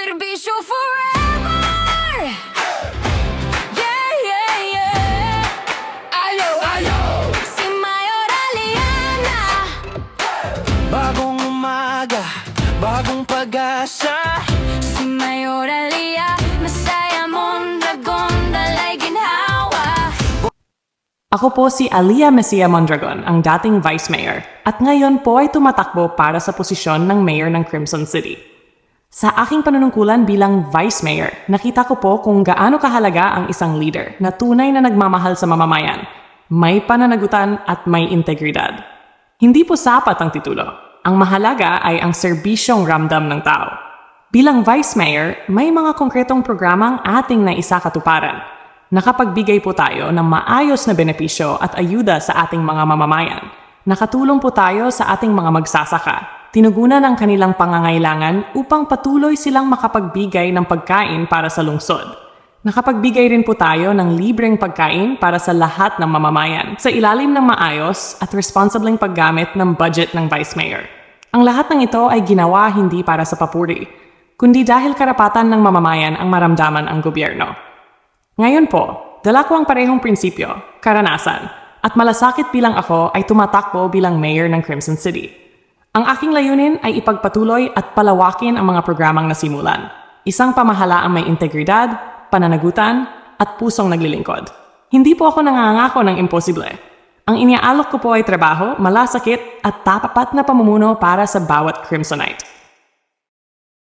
serbisyo forever. Yeah, yeah, yeah. Ayaw, ayaw. Si Mayor Aliana. Bagong umaga, bagong pag-asa. Si Mayor Alia, masaya mong dragon, dalay ginhawa. Ako po si Alia Messia Mondragon, ang dating Vice Mayor, at ngayon po ay tumatakbo para sa posisyon ng Mayor ng Crimson City. Sa aking panunungkulan bilang Vice Mayor, nakita ko po kung gaano kahalaga ang isang leader na tunay na nagmamahal sa mamamayan, may pananagutan at may integridad. Hindi po sapat ang titulo. Ang mahalaga ay ang serbisyong ramdam ng tao. Bilang Vice Mayor, may mga konkretong programang ating naisakatuparan. Nakapagbigay po tayo ng maayos na benepisyo at ayuda sa ating mga mamamayan. Nakatulong po tayo sa ating mga magsasaka. Tinugunan ang kanilang pangangailangan upang patuloy silang makapagbigay ng pagkain para sa lungsod. Nakapagbigay rin po tayo ng libreng pagkain para sa lahat ng mamamayan sa ilalim ng maayos at responsibleng paggamit ng budget ng Vice Mayor. Ang lahat ng ito ay ginawa hindi para sa papuri, kundi dahil karapatan ng mamamayan ang maramdaman ang gobyerno. Ngayon po, dala ko ang parehong prinsipyo, karanasan, at malasakit bilang ako ay tumatakbo bilang Mayor ng Crimson City. Ang aking layunin ay ipagpatuloy at palawakin ang mga programang nasimulan. Isang pamahalaang may integridad, pananagutan, at pusong naglilingkod. Hindi po ako nangangako ng imposible. Ang iniaalok ko po ay trabaho, malasakit, at tapat na pamumuno para sa bawat Crimsonite.